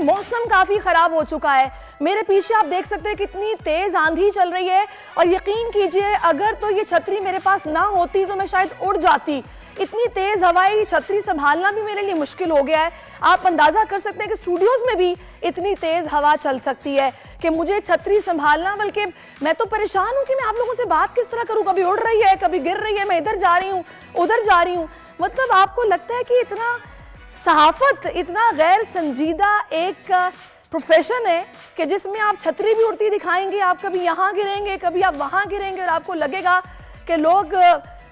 मौसम काफ़ी ख़राब हो चुका है। मेरे पीछे आप देख सकते हैं कितनी तेज़ आंधी चल रही है और यकीन कीजिए अगर तो ये छतरी मेरे पास ना होती तो मैं शायद उड़ जाती। इतनी तेज़ हवाई छतरी संभालना भी मेरे लिए मुश्किल हो गया है। आप अंदाज़ा कर सकते हैं कि स्टूडियोज़ में भी इतनी तेज़ हवा चल सकती है कि मुझे छतरी संभालना, बल्कि मैं तो परेशान हूँ कि मैं आप लोगों से बात किस तरह करूँ। कभी उड़ रही है, कभी गिर रही है, मैं इधर जा रही हूँ, उधर जा रही हूँ। मतलब आपको लगता है कि इतना सहाफ़त इतना गैर संजीदा एक प्रोफेशन है कि जिसमें आप छतरी भी उड़ती दिखाएंगे, आप कभी यहाँ गिरेंगे, कभी आप वहाँ गिरेंगे और आपको लगेगा कि लोग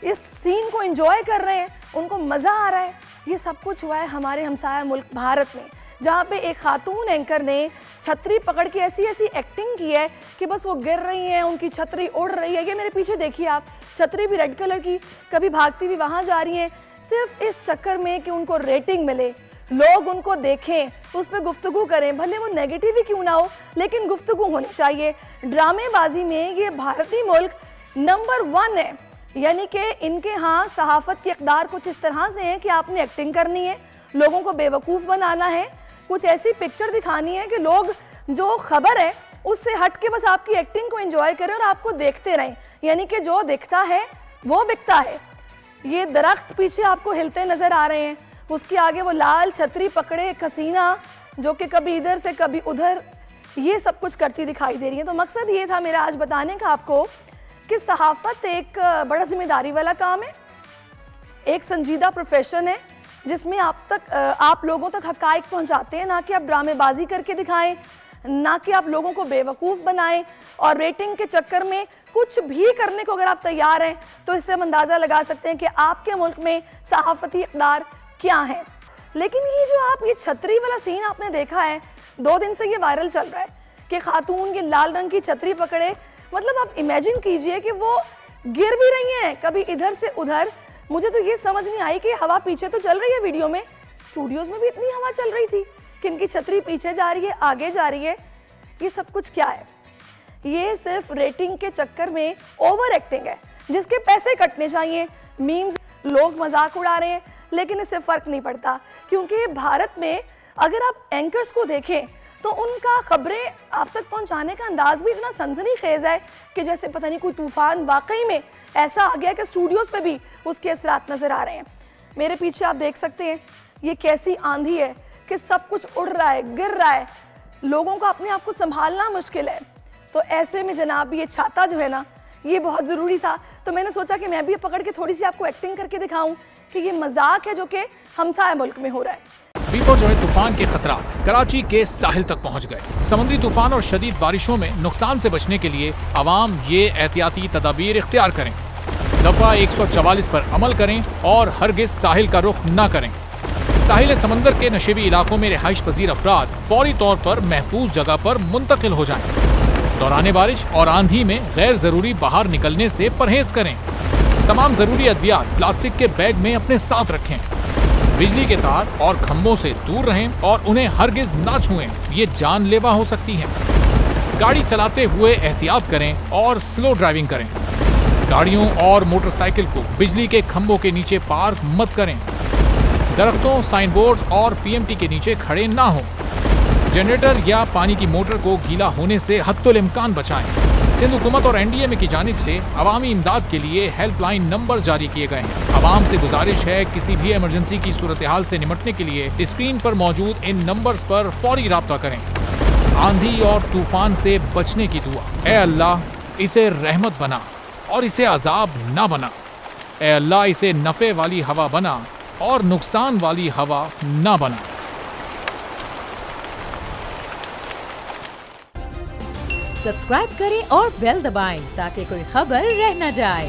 इस सीन को एंजॉय कर रहे हैं, उनको मज़ा आ रहा है। ये सब कुछ हुआ है हमारे हमसाया मुल्क भारत में, जहाँ पे एक खातून एंकर ने छतरी पकड़ के ऐसी ऐसी एक्टिंग की है कि बस वो गिर रही हैं, उनकी छतरी उड़ रही है। ये मेरे पीछे देखिए आप, छतरी भी रेड कलर की, कभी भागती हुई वहाँ जा रही हैं, सिर्फ इस चक्कर में कि उनको रेटिंग मिले, लोग उनको देखें, उस पर गुफ्तगू करें, भले वो नेगेटिव ही क्यों ना हो, लेकिन गुफ्तगू होनी चाहिए। ड्रामेबाजी में ये भारतीय मुल्क नंबर 1 है, यानी कि इनके यहाँ सहाफ़त की इक़दार कुछ इस तरह से है कि आपने एक्टिंग करनी है, लोगों को बेवकूफ़ बनाना है, कुछ ऐसी पिक्चर दिखानी है कि लोग जो खबर है उससे हट के बस आपकी एक्टिंग को एंजॉय करें और आपको देखते रहें। यानी कि जो दिखता है वो बिकता है। ये दरख्त पीछे आपको हिलते नज़र आ रहे हैं, उसके आगे वो लाल छतरी पकड़े एक हसीना जो कि कभी इधर से कभी उधर ये सब कुछ करती दिखाई दे रही है। तो मकसद ये था मेरा आज बताने का आपको कि सहाफ़त एक बड़ा जिम्मेदारी वाला काम है, एक संजीदा प्रोफेशन है जिसमें आप लोगों तक हक़ाइक़ पहुंचाते हैं, ना कि आप ड्रामेबाजी करके दिखाएं, ना कि आप लोगों को बेवकूफ़ बनाएं और रेटिंग के चक्कर में कुछ भी करने को अगर आप तैयार हैं तो इससे हम अंदाज़ा लगा सकते हैं कि आपके मुल्क में सहाफ़ती इक़दार क्या है। लेकिन ये जो आप ये छतरी वाला सीन आपने देखा है, 2 दिन से ये वायरल चल रहा है कि खातून की लाल रंग की छतरी पकड़े, मतलब आप इमेजिन कीजिए कि वो गिर भी रही हैं कभी इधर से उधर। मुझे तो ये समझ नहीं आई कि हवा पीछे तो चल रही है, वीडियो में स्टूडियोज़ में भी इतनी हवा चल रही थी कि इनकी छतरी पीछे जा रही है, आगे जा रही है। ये सब कुछ क्या है? ये सिर्फ रेटिंग के चक्कर में ओवर एक्टिंग है जिसके पैसे कटने चाहिए। मीम्स, लोग मजाक उड़ा रहे हैं, लेकिन इससे फ़र्क नहीं पड़ता क्योंकि भारत में अगर आप एंकर्स को देखें तो उनका खबरें आप तक पहुंचाने का अंदाज भी इतना सनसनीखेज़ है कि जैसे पता नहीं कोई तूफ़ान वाकई में ऐसा आ गया कि स्टूडियोज़ पे भी उसके असरात नज़र आ रहे हैं। मेरे पीछे आप देख सकते हैं ये कैसी आंधी है कि सब कुछ उड़ रहा है, गिर रहा है, लोगों को अपने आप को संभालना मुश्किल है। तो ऐसे में जनाब ये छाता जो है ना, ये बहुत ज़रूरी था। तो मैंने सोचा कि मैं भी पकड़ के थोड़ी सी आपको एक्टिंग करके दिखाऊं कि ये मजाक है जो कि हमसाया मुल्क में हो रहा है। बिपरजॉय तूफान के खतरात कराची के साहिल तक पहुंच गए। समुद्री तूफान और शदीद बारिशों में नुकसान से बचने के लिए आवाम ये एहतियाती तदाबीर इख्तियार करें। दफा 144 पर अमल करें और हरगिज साहिल का रुख न करें। साहिल समंदर के नशेबी इलाकों में रिहाइश पजीर अफराद फौरी तौर पर महफूज जगह पर मुंतकिल हो जाएं। दौरान बारिश और आंधी में गैर जरूरी बाहर निकलने से परहेज करें। तमाम जरूरी अद्वियात प्लास्टिक के बैग में अपने साथ रखें। बिजली के तार और खंभों से दूर रहें और उन्हें हरगिज ना छुएं, ये जानलेवा हो सकती हैं। गाड़ी चलाते हुए एहतियात करें और स्लो ड्राइविंग करें। गाड़ियों और मोटरसाइकिल को बिजली के खंभों के नीचे पार्क मत करें। दरख्तों, साइन बोर्ड और पीएमटी के नीचे खड़े ना हों। जनरेटर या पानी की मोटर को गीला होने से हत्तुल इम्कान बचाएं। सिंध हुकूमत और एनडीएमए की जानिब से अवामी इमदाद के लिए हेल्पलाइन नंबर जारी किए गए हैं। आवाम से गुजारिश है किसी भी इमरजेंसी की सूरत हाल से निपटने के लिए स्क्रीन पर मौजूद इन नंबर्स पर फौरी राब्ता करें। आंधी और तूफान से बचने की दुआ। ए अल्लाह, इसे रहमत बना और इसे अजाब ना बना। ए अल्लाह, इसे नफ़े वाली हवा बना और नुकसान वाली हवा ना बना। सब्सक्राइब करें और बेल दबाएं ताकि कोई खबर रह न जाए।